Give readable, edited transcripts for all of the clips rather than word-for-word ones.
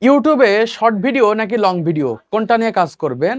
ইউটিউবে short video নাকি long video কোনটা নিয়ে কাজ করবেন?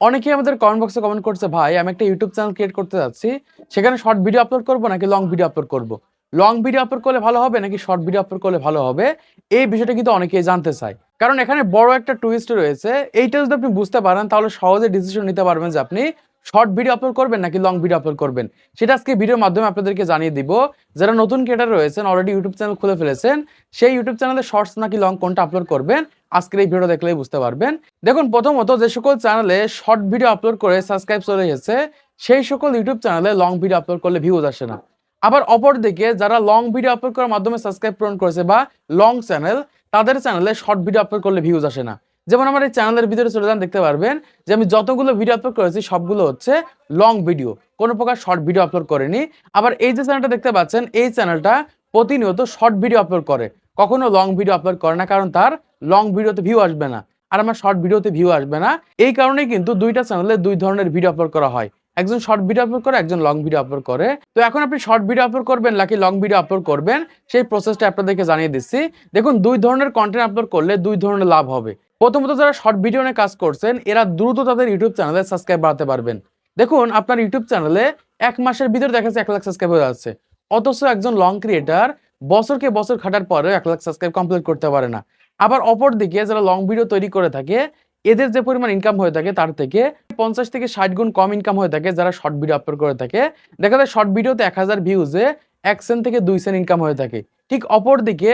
অনেকেই আমাদের কমেন্ট বক্সে কমেন্ট করছে, ভাই আমি একটা ইউটিউব চ্যানেল ক্রিয়েট করতে যাচ্ছি, সেখানে শর্ট ভিডিও আপলোড করব নাকি লং ভিডিও আপলোড করব? লং ভিডিও আপলোড করলে ভালো হবে নাকি শর্ট ভিডিও আপলোড করলে ভালো হবে? এই বিষয়টা কিন্তু অনেকেই জানতে চায়, কারণ এখানে বড় একটা টুইস্ট রয়েছে। এইটা যদি আপনি বুঝতে পারেন তাহলে সহজে ডিসিশন নিতে পারবেন যে আপনি শর্ট ভিডিও আপলোড করবেন নাকি লং ভিডিও আপলোড করবেন। সেটা আজকে ভিডিওর মাধ্যমে আপনাদেরকে জানিয়ে দিব। যারা নতুন ক্রিয়েটার রয়েছেন, অলরেডি ইউটিউব চ্যানেল খুলে ফেলেছেন, সেই ইউটিউব চ্যানেলে শর্টস নাকি লং কোনটা আপলোড করবেন আজকের এই ভিডিও দেখলেই বুঝতে পারবেন। দেখুন, প্রথমত যে সকল চ্যানেলে শর্ট ভিডিও আপলোড করে সাবস্ক্রাইব চলে গেছে, সেই সকল ইউটিউব চ্যানেলে লং ভিডিও আপলোড করলে ভিউজ আসে না। আবার অপরদিকে যারা লং ভিডিও আপলোড করার মাধ্যমে সাবস্ক্রাইব পূরণ করেছে বা লং চ্যানেল, তাদের চ্যানেলে শর্ট ভিডিও আপলোড করলে ভিউজ আসে না। যেমন আমার এই চ্যানেলের ভিতরে চলে যান, দেখতে পারবেন যে আমি যতগুলো ভিডিও আপলোড করেছি সবগুলো হচ্ছে লং ভিডিও, কোনো প্রকার শর্ট ভিডিও আপলোড করেনি। আবার এই যে চ্যানেলটা দেখতে পাচ্ছেন, এই চ্যানেলটা প্রতিনিয়ত শর্ট ভিডিও আপলোড করে, কখনো লং ভিডিও আপলোড করে না, কারণ তার লং ভিডিওতে ভিউ আসবে না আর আমার শর্ট ভিডিওতে ভিউ আসবে না। এই কারণেই কিন্তু দুইটা চ্যানেলে দুই ধরনের ভিডিও আপলোড করা হয়, একজন শর্ট ভিডিও আপলোড করে, একজন লং ভিডিও আপলোড করে। তো এখন আপনি শর্ট ভিডিও আপলোড করবেন নাকি লং ভিডিও আপলোড করবেন, সেই প্রসেসটা আপনাদেরকে জানিয়ে দিচ্ছি। দেখুন, দুই ধরনের কন্টেন্ট আপলোড করলে দুই ধরনের লাভ হবে। প্রথমত যারা শর্ট ভিডিও নিয়ে কাজ করছেন, এরা দ্রুত তাদের ইউটিউব চ্যানেলে সাবস্ক্রাইব বাড়াতে পারবেন। দেখুন, আপনার ইউটিউব চ্যানেলে 1 মাসের ভিতরে দেখা যাচ্ছে 1 লাখ সাবস্ক্রাইব হয়ে যাচ্ছে, অথচ একজন লং ক্রিয়েটার বছরকে বছর খাটার পরেও 1 লাখ সাবস্ক্রাইব কমপ্লিট করতে পারে না। আবার অপরদিকে যারা লং ভিডিও তৈরি করে থাকে, এদের যে পরিমাণ ইনকাম হয়ে থাকে তার থেকে 50 থেকে 60 গুণ কম ইনকাম হয়ে থাকে যারা শর্ট ভিডিও আপলোড করে থাকে। দেখা যায় শর্ট ভিডিওতে 1000 ভিউজে 1 সেন্ট থেকে 2 সেন্ট ইনকাম হয়ে থাকে। ঠিক অপরদিকে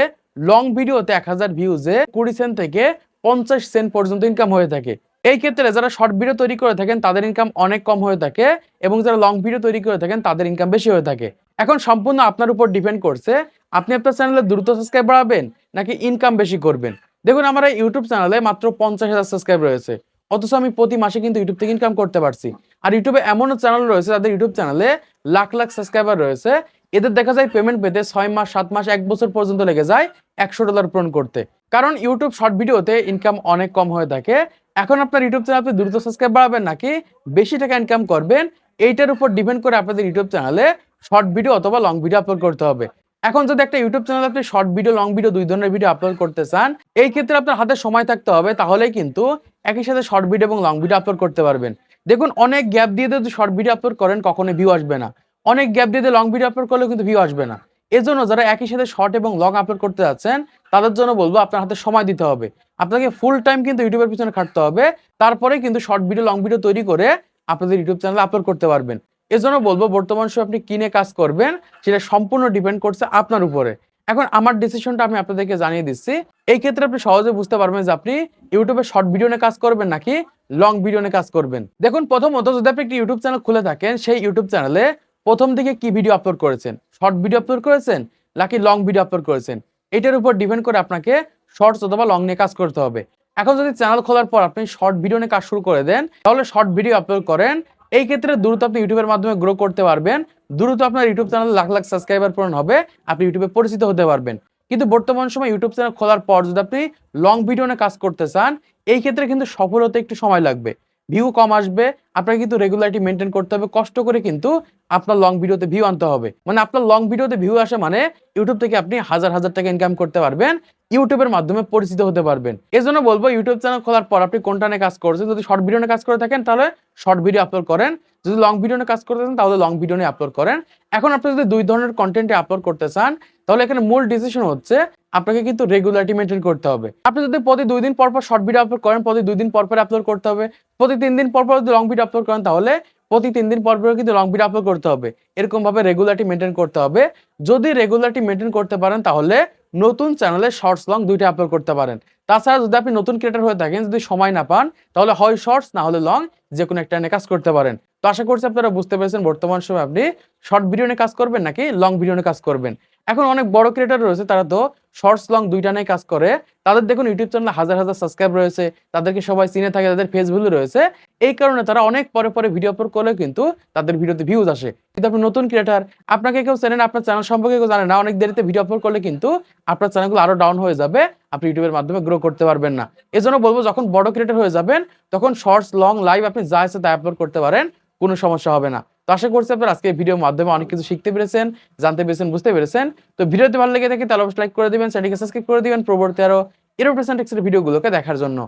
লং ভিডিওতে 1000 ভিউজে 20 সেন্ট থেকে 50 সেন্ট পর্যন্ত ইনকাম হয়ে থাকে। এই ক্ষেত্রে যারা শর্ট ভিডিও তৈরি করে থাকেন তাদের ইনকাম অনেক কম হয়ে থাকে, এবং যারা লং ভিডিও তৈরি করে থাকেন তাদের ইনকাম বেশি হয়ে থাকে। এখন সম্পূর্ণ আপনার উপর ডিপেন্ড করছে, আপনি আপনার চ্যানেলে দ্রুত সাবস্ক্রাইব বাড়াবেন নাকি ইনকাম বেশি করবেন। দেখুন, আমার এই ইউটিউব চ্যানেলে মাত্র 50,000 সাবস্ক্রাইব রয়েছে, অথচ আমি প্রতি মাসে কিন্তু ইউটিউব থেকে ইনকাম করতে পারছি। আর ইউটিউবে এমনও চ্যানেল রয়েছে যাদের ইউটিউব চ্যানেলে লাখ লাখ সাবস্ক্রাইবার রয়েছে, এদের দেখা যায় পেমেন্ট পেতে 6 মাস, 7 মাস, 1 বছর পর্যন্ত লেগে যায় $100 পূরণ করতে, কারণ ইউটিউব শর্ট ভিডিওতে ইনকাম অনেক কম হয়ে থাকে। এখন আপনার ইউটিউব চ্যানেল আপনি দ্রুত সাবস্ক্রাইব বাড়াবেন নাকি বেশি টাকা ইনকাম করবেন, এইটার উপর ডিপেন্ড করে আপনাদের ইউটিউব চ্যানেলে শর্ট ভিডিও অথবা লং ভিডিও আপলোড করতে হবে। এখন যদি একটা ইউটিউব চ্যানেলে আপনি শর্ট ভিডিও, লং ভিডিও দুই ধরনের ভিডিও আপলোড করতে চান, এই ক্ষেত্রে আপনার হাতে সময় থাকতে হবে, তাহলেই কিন্তু একই সাথে শর্ট ভিডিও এবং লং ভিডিও আপলোড করতে পারবেন। দেখুন, অনেক গ্যাপ দিয়ে যদি শর্ট ভিডিও আপলোড করেন কখনোই ভিউ আসবে না, অনেক গ্যাপ দিয়ে লং ভিডিও আপলোড করলেও কিন্তু ভিউ আসবে না। এজন্য যারা একই সাথে শর্ট এবং লং আপলোড করতে যাচ্ছেন, তাদের জন্য বলবো আপনার হাতে সময় দিতে হবে, আপনাকে ফুল টাইম কিন্তু ইউটিউবের পিছনে খাটতে হবে, তারপরে কিন্তু শর্ট ভিডিও, লং ভিডিও তৈরি করে আপনাদের ইউটিউব চ্যানেলে আপলোড করতে পারবেন। এজন্য বলবো বর্তমান সময়ে আপনি কিনে কাজ করবেন, সেটা সম্পূর্ণ ডিপেন্ড করছে আপনার উপরে। এখন আমার ডিসিশনটা আমি আপনাদেরকে জানিয়ে দিচ্ছি। এই ক্ষেত্রে আপনি সহজে বুঝতে পারবেন যে আপনি ইউটিউবে শর্ট ভিডিও নিয়ে কাজ করবেন নাকি লং ভিডিও নিয়ে কাজ করবেন। দেখুন, প্রথমত যদি আপনি একটি ইউটিউব চ্যানেল খুলে থাকেন, সেই ইউটিউব চ্যানেলে প্রথম দিকে কি ভিডিও আপলোড করেছেন, শর্ট ভিডিও আপলোড করেছেন নাকি লং ভিডিও আপলোড করেছেন, এটার উপর ডিপেন্ড করে আপনাকে শর্টস অথবা লং নিয়ে কাজ করতে হবে। এখন যদি চ্যানেল খোলার পর আপনি শর্ট ভিডিও নিয়ে কাজ শুরু করে দেন, তাহলে শর্ট ভিডিও আপলোড করেন, এই ক্ষেত্রে দ্রুত আপনি ইউটিউবের মাধ্যমে গ্রো করতে পারবেন, দ্রুত আপনার ইউটিউব চ্যানেলে লাখ লাখ সাবস্ক্রাইবার পূরণ হবে, আপনি ইউটিউবে পরিচিত হতে পারবেন। কিন্তু বর্তমান সময় ইউটিউব চ্যানেল খোলার পর যদি আপনি লং ভিডিও নিয়ে কাজ করতে চান, এই ক্ষেত্রে কিন্তু সফল হতে একটু সময় লাগবে, ভিউ কম আসবে, আপনাকে কিন্তু রেগুলারিটি মেনটেন করতে হবে, কষ্ট করে কিন্তু আপনার লং ভিডিওতে ভিউ আনতে হবে। মানে আপনার লং ভিডিওতে ভিউ আসে মানে ইউটিউব থেকে আপনি হাজার হাজার টাকা ইনকাম করতে পারবেন, ইউটিউবের মাধ্যমে পরিচিত হতে পারবেন। এজন্য বলবো ইউটিউব চ্যানেল খোলার পর আপনি কোনটা নিয়ে কাজ করছেন, যদি শর্ট ভিডিও নিয়ে কাজ করে থাকেন তাহলে শর্ট ভিডিও আপলোড করেন, যদি লং ভিডিও নিয়ে কাজ করতে চান তাহলে লং ভিডিও নিয়ে আপলোড করেন। এখন আপনি যদি দুই ধরনের কন্টেন্টে আপলোড করতে চান, তাহলে এখানে মূল ডিসিশন হচ্ছে আপনাকে কিন্তু রেগুলারিটি মেনটেন করতে হবে। আপনি যদি প্রতি 2 দিন পর পর শর্ট ভিডিও আপলোড করেন, প্রতি 2 দিন পর পর আপলোড করতে হবে। প্রতি 3 দিন পর পর যদি লং ভিডিও আপলোড করেন, তাহলে প্রতি 3 দিন পর পর কিন্তু লং ভিডিও আপলোড করতে হবে। এরকম ভাবে রেগুলারিটি মেনটেন করতে হবে। যদি রেগুলারিটি মেনটেন করতে পারেন, তাহলে নতুন চ্যানেলে শর্টস, লং দুইটা আপলোড করতে পারেন। তাছাড়া যদি আপনি নতুন ক্রিয়েটর হয়ে থাকেন, যদি সময় না পান, তাহলে হয় শর্টস না হলে লং, যে কোনো একটা নিয়ে কাজ করতে পারেন। তো আশা করছি আপনারা বুঝতে পেরেছেন বর্তমান সময়ে আপনি শর্ট ভিডিও নিয়ে কাজ করবেন নাকি লং ভিডিও নিয়ে কাজ করবেন। এখন অনেক বড় ক্রিয়েটর রয়েছে, তারা তো শর্টস, লং দুইটা নিয়ে কাজ করে, তাদের দেখুন ইউটিউব চ্যানেলে হাজার হাজার সাবস্ক্রাইব রয়েছে, তাদেরকে সবাই চিনে থাকে, তাদের ফেস ভ্যালু রয়েছে। এই কারণে তারা অনেক পরে পরে ভিডিও আপলোড করলে কিন্তু তাদের ভিডিওতে ভিউজ আসে। কিন্তু আপনি নতুন ক্রিয়েটর, আপনাকে কেউ চেনে না, আপনার চ্যানেল সম্পর্কে কেউ জানে না, অনেক দেরিতে ভিডিও আপলোড করলে কিন্তু আপনার চ্যানেলগুলো আরো ডাউন হয়ে যাবে, আপনি ইউটিউবের মাধ্যমে গ্রো করতে পারবেন না। এজন্য বলবো যখন বড় ক্রিয়েটর হয়ে যাবেন, তখন শর্টস, লং, লাইভ আপনি যা ইচ্ছে তাই আপলোড করতে পারেন, কোনো সমস্যা হবে না। তো আশা করছি আপনারা আজকে এই ভিডিওর মাধ্যমে অনেক কিছু শিখতে পেরেছেন, জানতে পেরেছেন, বুঝতে পেরেছেন। তো ভিডিওটি ভালো লেগে থাকে তাহলে অবশ্যই লাইক করে দিবেন, চ্যানেলকে সাবস্ক্রাইব করে দিবেন পরবর্তী আরো এরোপ্রেসেন্টেক্সের ভিডিওগুলোকে দেখার জন্য।